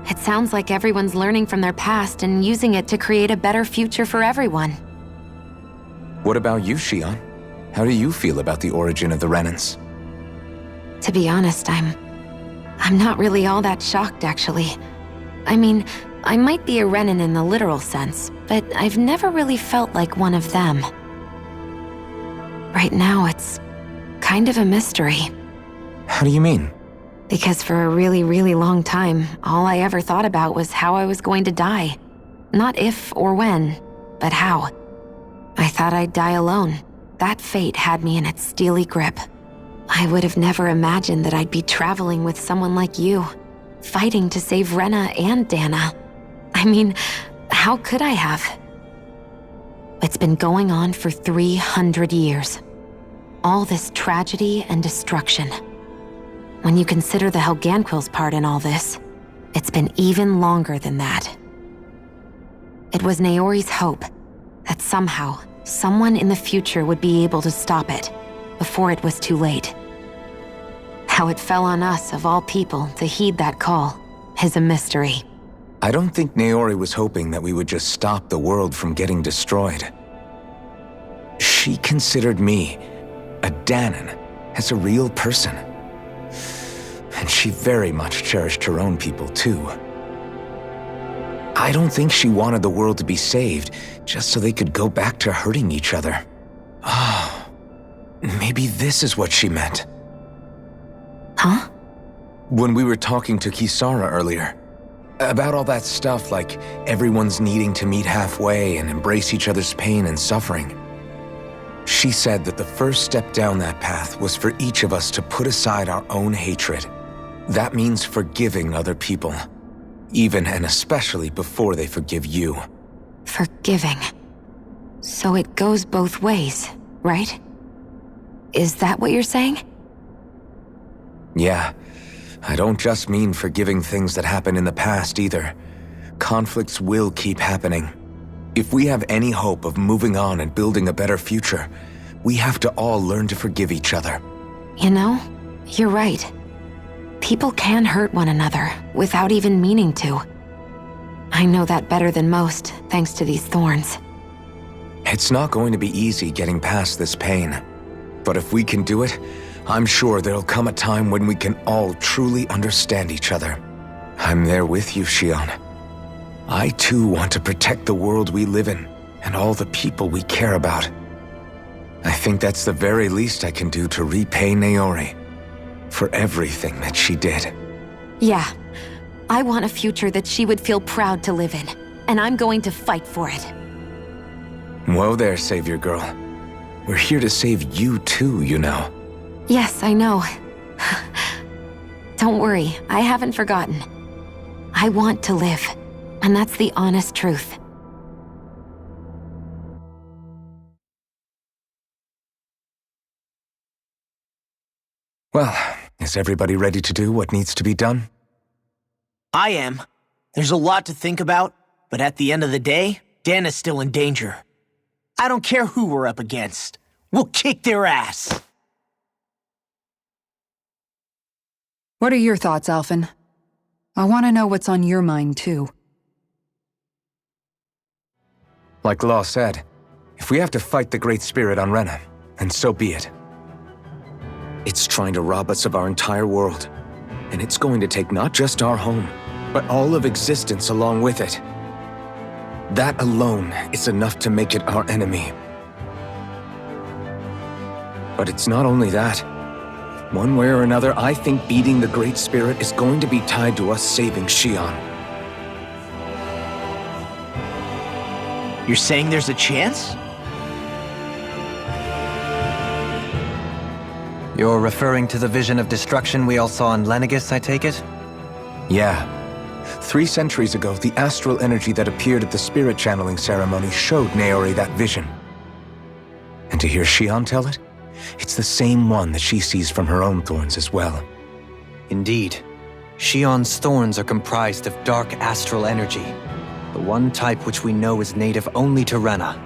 [SPEAKER 4] it sounds like everyone's learning from their past and using it to create a better future for everyone.
[SPEAKER 1] What about you, Shion? How do you feel about the origin of the Renans?
[SPEAKER 4] To be honest, I'm not really all that shocked, actually. I mean, I might be a Renan in the literal sense, but I've never really felt like one of them. Right now, it's kind of a mystery.
[SPEAKER 1] How do you mean?
[SPEAKER 4] Because for a really, really long time, all I ever thought about was how I was going to die. Not if or when, but how. I thought I'd die alone. That fate had me in its steely grip. I would have never imagined that I'd be traveling with someone like you, fighting to save Rena and Dahna. I mean, how could I have? It's been going on for 300 years. All this tragedy and destruction. When you consider the Helganquil's part in all this, it's been even longer than that. It was Naori's hope that somehow, someone in the future would be able to stop it before it was too late. How it fell on us, of all people, to heed that call is a mystery.
[SPEAKER 1] I don't think Naori was hoping that we would just stop the world from getting destroyed. She considered me, a Dahnan, as a real person. And she very much cherished her own people, too. I don't think she wanted the world to be saved just so they could go back to hurting each other. Oh, maybe this is what she meant.
[SPEAKER 4] Huh?
[SPEAKER 1] When we were talking to Kisara earlier, about all that stuff like everyone's needing to meet halfway and embrace each other's pain and suffering. She said that the first step down that path was for each of us to put aside our own hatred. That means forgiving other people, even and especially before they forgive you.
[SPEAKER 4] Forgiving. So it goes both ways, right? Is that what you're saying?
[SPEAKER 1] Yeah. I don't just mean forgiving things that happened in the past either. Conflicts will keep happening. If we have any hope of moving on and building a better future, we have to all learn to forgive each other.
[SPEAKER 4] You know, you're right. People can hurt one another without even meaning to. I know that better than most, thanks to these thorns.
[SPEAKER 1] It's not going to be easy getting past this pain. But if we can do it, I'm sure there'll come a time when we can all truly understand each other. I'm there with you, Shion. I too want to protect the world we live in and all the people we care about. I think that's the very least I can do to repay Naori for everything that she did.
[SPEAKER 4] Yeah. I want a future that she would feel proud to live in, and I'm going to fight for it.
[SPEAKER 1] Whoa there, Savior Girl. We're here to save you too, you know.
[SPEAKER 4] Yes, I know. Don't worry, I haven't forgotten. I want to live, and that's the honest truth.
[SPEAKER 1] Well, is everybody ready to do what needs to be done?
[SPEAKER 2] I am. There's a lot to think about, but at the end of the day, Dahna's still in danger. I don't care who we're up against. We'll kick their ass.
[SPEAKER 11] What are your thoughts, Alphen? I want to know what's on your mind, too.
[SPEAKER 1] Like Law said, if we have to fight the Great Spirit on Rena, then so be it. It's trying to rob us of our entire world, and it's going to take not just our home, but all of existence along with it. That alone is enough to make it our enemy. But it's not only that. One way or another, I think beating the Great Spirit is going to be tied to us saving Xion.
[SPEAKER 2] You're saying there's a chance?
[SPEAKER 5] You're referring to the vision of destruction we all saw in Lenegis, I take it?
[SPEAKER 1] Yeah. 3 centuries ago, the astral energy that appeared at the spirit channeling ceremony showed Naori that vision. And to hear Xion tell it, it's the same one that she sees from her own thorns as well.
[SPEAKER 5] Indeed. Xion's thorns are comprised of dark astral energy, the one type which we know is native only to Rena.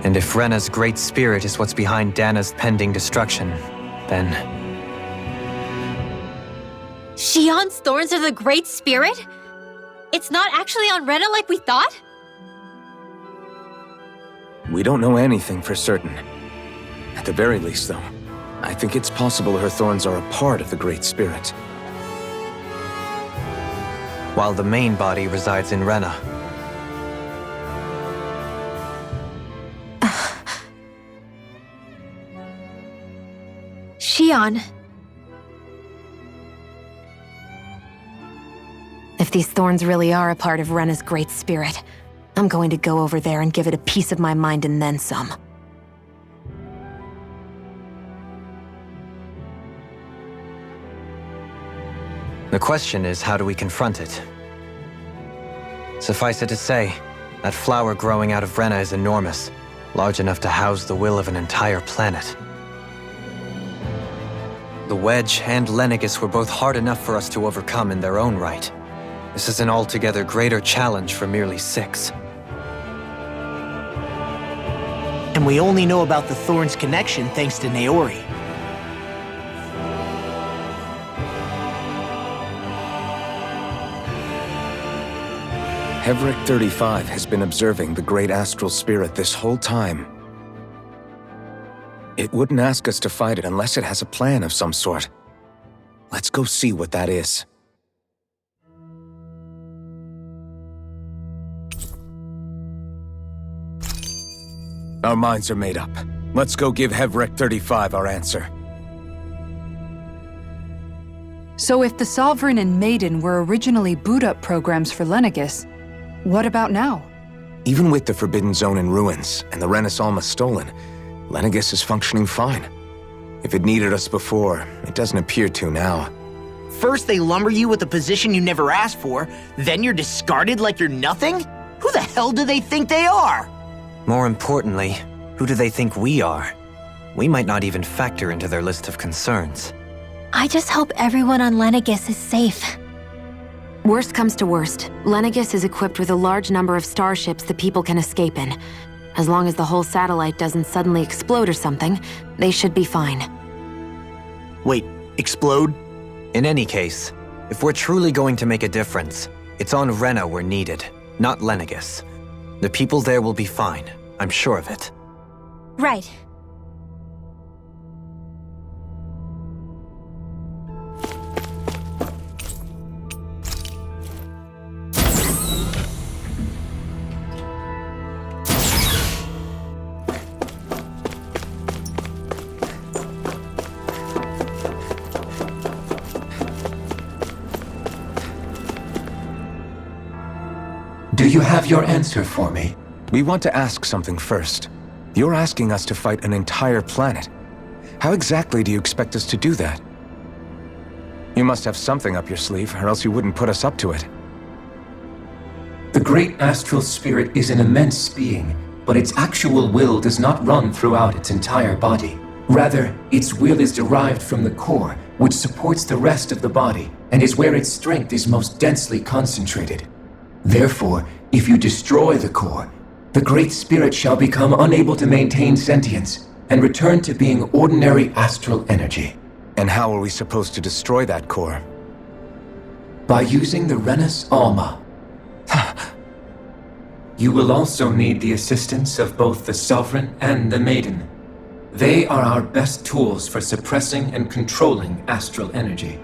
[SPEAKER 5] And if Rena's great spirit is what's behind Dahna's pending destruction, then...
[SPEAKER 3] Xion's thorns are the Great Spirit? It's not actually on Rena like we thought?
[SPEAKER 1] We don't know anything for certain. At the very least, though, I think it's possible her thorns are a part of the Great Spirit.
[SPEAKER 5] While the main body resides in Rena.
[SPEAKER 3] Xion.
[SPEAKER 4] If these thorns really are a part of Rena's great spirit, I'm going to go over there and give it a piece of my mind and then some.
[SPEAKER 5] The question is, how do we confront it? Suffice it to say, that flower growing out of Rena is enormous, large enough to house the will of an entire planet. The Wedge and Lenegis were both hard enough for us to overcome in their own right. This is an altogether greater challenge for merely 6.
[SPEAKER 2] And we only know about the Thorns connection thanks to Naori.
[SPEAKER 1] Hevric 35 has been observing the Great Astral Spirit this whole time. It wouldn't ask us to fight it unless it has a plan of some sort. Let's go see what that is. Our minds are made up. Let's go give Hevric 35 our answer.
[SPEAKER 11] So if the Sovereign and Maiden were originally boot-up programs for Lenegis, what about now?
[SPEAKER 1] Even with the Forbidden Zone in ruins and the Renis Alma stolen, Lenegis is functioning fine. If it needed us before, it doesn't appear to now.
[SPEAKER 2] First they lumber you with a position you never asked for, then you're discarded like you're nothing? Who the hell do they think they are?
[SPEAKER 5] More importantly, who do they think we are? We might not even factor into their list of concerns.
[SPEAKER 3] I just hope everyone on Lenegis is safe.
[SPEAKER 4] Worst comes to worst, Lenegis is equipped with a large number of starships that people can escape in. As long as the whole satellite doesn't suddenly explode or something, they should be fine.
[SPEAKER 2] Wait, explode?
[SPEAKER 5] In any case, if we're truly going to make a difference, it's on Rena we're needed, not Lenegis. The people there will be fine, I'm sure of it.
[SPEAKER 3] Right.
[SPEAKER 7] you have your answer for me?
[SPEAKER 1] We want to ask something first. You're asking us to fight an entire planet. How exactly do you expect us to do that? You must have something up your sleeve, or else you wouldn't put us up to it.
[SPEAKER 7] The great astral spirit is an immense being, but its actual will does not run throughout its entire body. Rather, its will is derived from the core, which supports the rest of the body, and is where its strength is most densely concentrated. Therefore, if you destroy the core, the Great Spirit shall become unable to maintain sentience, and return to being ordinary astral energy.
[SPEAKER 1] And how are we supposed to destroy that core?
[SPEAKER 7] By using the Rena's Alma. You will also need the assistance of both the Sovereign and the Maiden. They are our best tools for suppressing and controlling astral energy.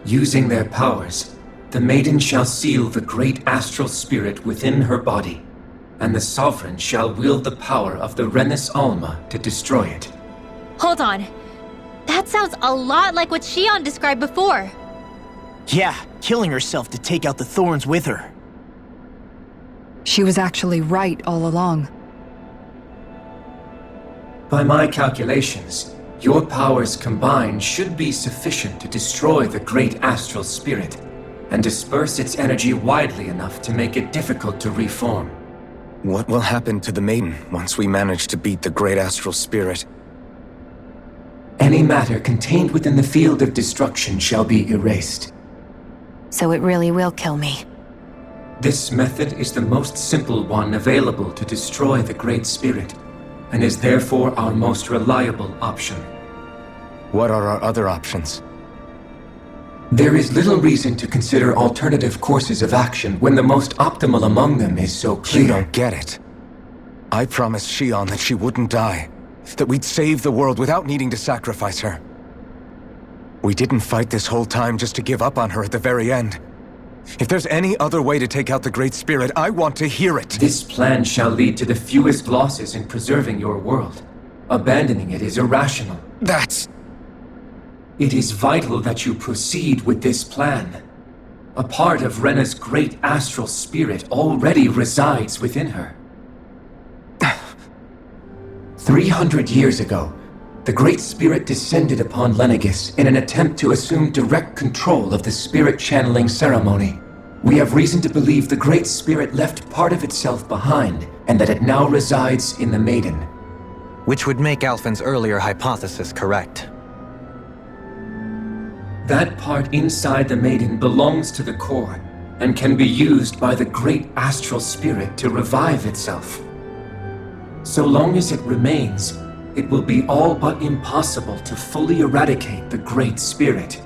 [SPEAKER 7] Using their powers, the Maiden shall seal the great astral spirit within her body, and the Sovereign shall wield the power of the Rena's Alma to destroy it.
[SPEAKER 3] Hold on. That sounds a lot like what Shion described before.
[SPEAKER 2] Yeah, killing herself to take out the thorns with her.
[SPEAKER 6] She was actually right all along.
[SPEAKER 7] By my calculations, your powers combined should be sufficient to destroy the great astral spirit, and disperse its energy widely enough to make it difficult to reform.
[SPEAKER 1] What will happen to the Maiden once we manage to beat the great astral spirit?
[SPEAKER 7] Any matter contained within the field of destruction shall be erased.
[SPEAKER 4] So it really will kill me.
[SPEAKER 7] This method is the most simple one available to destroy the Great Spirit, and is therefore our most reliable option.
[SPEAKER 1] What are our other options?
[SPEAKER 7] There is little reason to consider alternative courses of action when the most optimal among them is so clear.
[SPEAKER 1] You don't get it. I promised Shion that she wouldn't die, that we'd save the world without needing to sacrifice her. We didn't fight this whole time just to give up on her at the very end. If there's any other way to take out the Great Spirit, I want to hear it.
[SPEAKER 7] This plan shall lead to the fewest losses in preserving your world. Abandoning it is irrational. It is vital that you proceed with this plan. A part of Rena's great astral spirit already resides within her. 300 years ago, the Great Spirit descended upon Lenegis in an attempt to assume direct control of the spirit channeling ceremony. We have reason to believe the Great Spirit left part of itself behind, and that it now resides in the Maiden.
[SPEAKER 5] Which would make Alphen's earlier hypothesis correct.
[SPEAKER 7] That part inside the Maiden belongs to the core, and can be used by the great astral spirit to revive itself. So long as it remains, it will be all but impossible to fully eradicate the Great Spirit.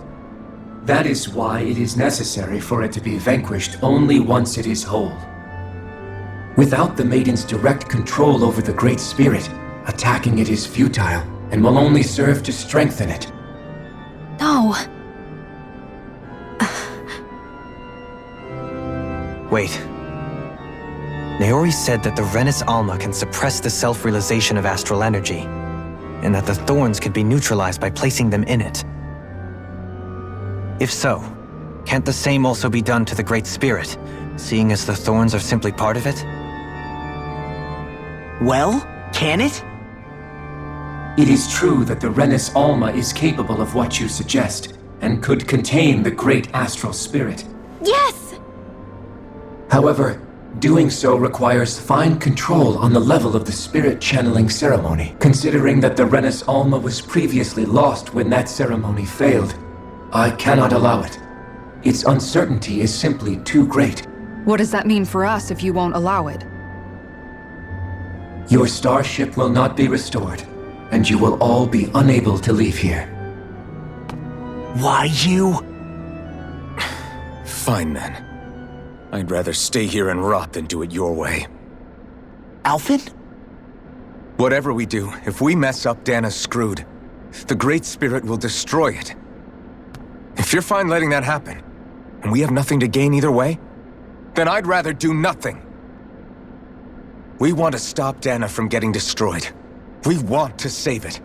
[SPEAKER 7] That is why it is necessary for it to be vanquished only once it is whole. Without the Maiden's direct control over the Great Spirit, attacking it is futile, and will only serve to strengthen it.
[SPEAKER 3] No.
[SPEAKER 5] Wait. Naori said that the Rena's Alma can suppress the self-realization of astral energy, and that the thorns could be neutralized by placing them in it. If so, can't the same also be done to the Great Spirit, seeing as the thorns are simply part of it?
[SPEAKER 2] Well, can it?
[SPEAKER 7] It is true that the Rena's Alma is capable of what you suggest, and could contain the great astral spirit.
[SPEAKER 3] Yes!
[SPEAKER 7] However, doing so requires fine control on the level of the spirit channeling ceremony. Considering that the Rena's Alma was previously lost when that ceremony failed, I cannot allow it. Its uncertainty is simply too great.
[SPEAKER 6] What does that mean for us if you won't allow it?
[SPEAKER 7] Your starship will not be restored, and you will all be unable to leave here.
[SPEAKER 2] Why you?
[SPEAKER 1] Fine then. I'd rather stay here and rot than do it your way.
[SPEAKER 2] Alphen?
[SPEAKER 1] Whatever we do, if we mess up, Dahna's screwed. The Great Spirit will destroy it. If you're fine letting that happen, and we have nothing to gain either way, then I'd rather do nothing. We want to stop Dahna from getting destroyed. We want to save it.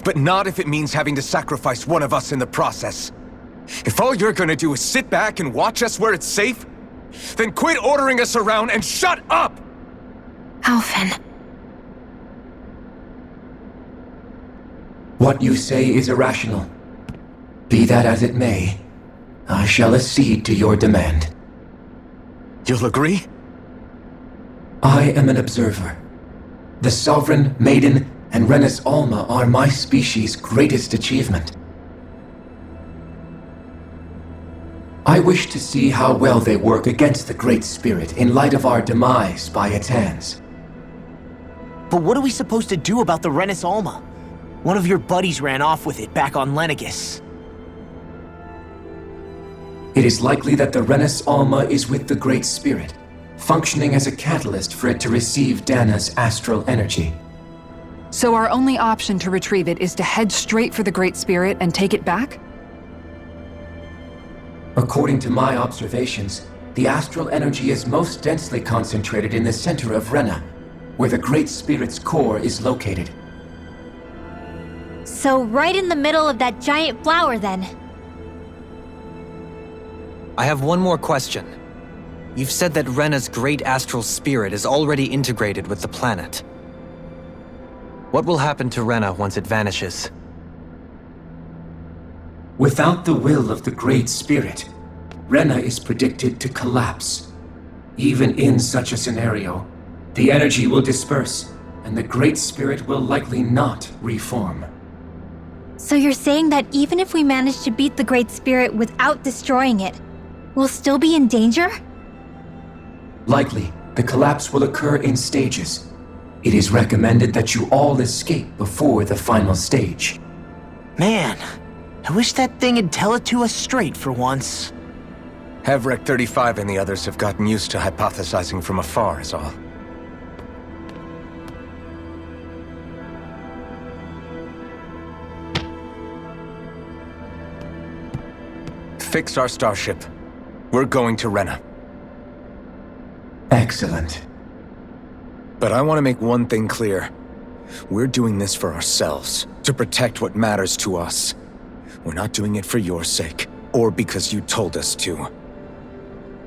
[SPEAKER 1] But not if it means having to sacrifice one of us in the process. If all you're gonna do is sit back and watch us where it's safe, Then quit ordering us around and shut up!
[SPEAKER 4] Alphen.
[SPEAKER 7] What you say is irrational. Be that as it may, I shall accede to your demand.
[SPEAKER 1] You'll agree?
[SPEAKER 7] I am an observer. The Sovereign, Maiden, and Rena's Alma are my species' greatest achievement. I wish to see how well they work against the Great Spirit in light of our demise by its hands.
[SPEAKER 2] But what are we supposed to do about the Renis Alma? One of your buddies ran off with it back on Lenegis.
[SPEAKER 7] It is likely that the Renis Alma is with the Great Spirit, functioning as a catalyst for it to receive Dahna's astral energy.
[SPEAKER 6] So our only option to retrieve it is to head straight for the Great Spirit and take it back?
[SPEAKER 7] According to my observations, the astral energy is most densely concentrated in the center of Rena, where the Great Spirit's core is located.
[SPEAKER 3] So right in the middle of that giant flower, then.
[SPEAKER 5] I have one more question. You've said that Rena's great astral spirit is already integrated with the planet. What will happen to Rena once it vanishes?
[SPEAKER 7] Without the will of the Great Spirit, Rena is predicted to collapse. Even in such a scenario, the energy will disperse, and the Great Spirit will likely not reform.
[SPEAKER 3] So you're saying that even if we manage to beat the Great Spirit without destroying it, we'll still be in danger?
[SPEAKER 7] Likely, the collapse will occur in stages. It is recommended that you all escape before the final stage.
[SPEAKER 2] Man, I wish that thing would tell it to us straight for once.
[SPEAKER 1] Hevrek 35 and the others have gotten used to hypothesizing from afar is all. Fix our starship. We're going to Rena.
[SPEAKER 7] Excellent.
[SPEAKER 1] But I want to make one thing clear. We're doing this for ourselves, to protect what matters to us. We're not doing it for your sake, or because you told us to.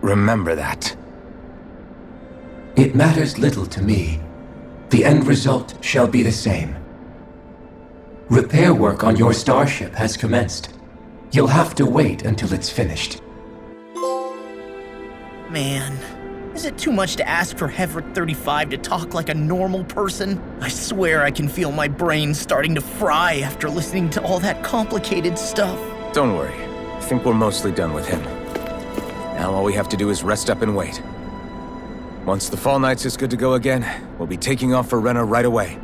[SPEAKER 1] Remember that.
[SPEAKER 7] It matters little to me. The end result shall be the same. Repair work on your starship has commenced. You'll have to wait until it's finished.
[SPEAKER 2] Man, is it too much to ask for Hevrek 35 to talk like a normal person? I swear I can feel my brain starting to fry after listening to all that complicated stuff.
[SPEAKER 1] Don't worry. I think we're mostly done with him. Now all we have to do is rest up and wait. Once the Fall Knights is good to go again, we'll be taking off for Rena right away.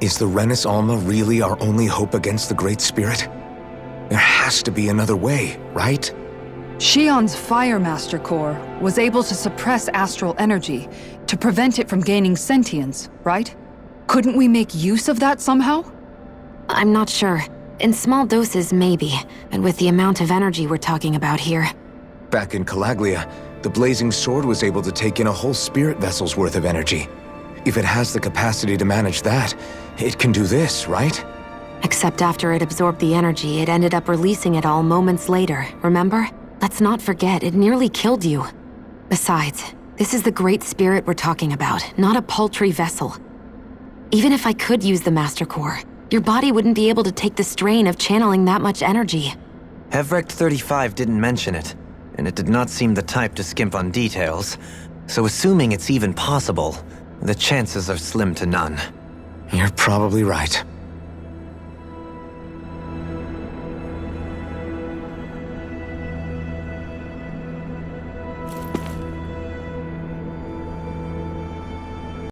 [SPEAKER 1] Is the Renis Alma really our only hope against the Great Spirit? There has to be another way, right?
[SPEAKER 6] Shion's Fire Master Core was able to suppress astral energy to prevent it from gaining sentience, right? Couldn't we make use of that somehow?
[SPEAKER 4] I'm not sure. In small doses, maybe, but with the amount of energy we're talking about here.
[SPEAKER 1] Back in Calaglia, the Blazing Sword was able to take in a whole spirit vessel's worth of energy. If it has the capacity to manage that, it can do this, right?
[SPEAKER 4] Except after it absorbed the energy, it ended up releasing it all moments later, remember? Let's not forget, it nearly killed you. Besides, this is the Great Spirit we're talking about, not a paltry vessel. Even if I could use the Master Core, your body wouldn't be able to take the strain of channeling that much energy.
[SPEAKER 5] Hevrek 35 didn't mention it, and it did not seem the type to skimp on details, so assuming it's even possible, the chances are slim to none.
[SPEAKER 1] You're probably right.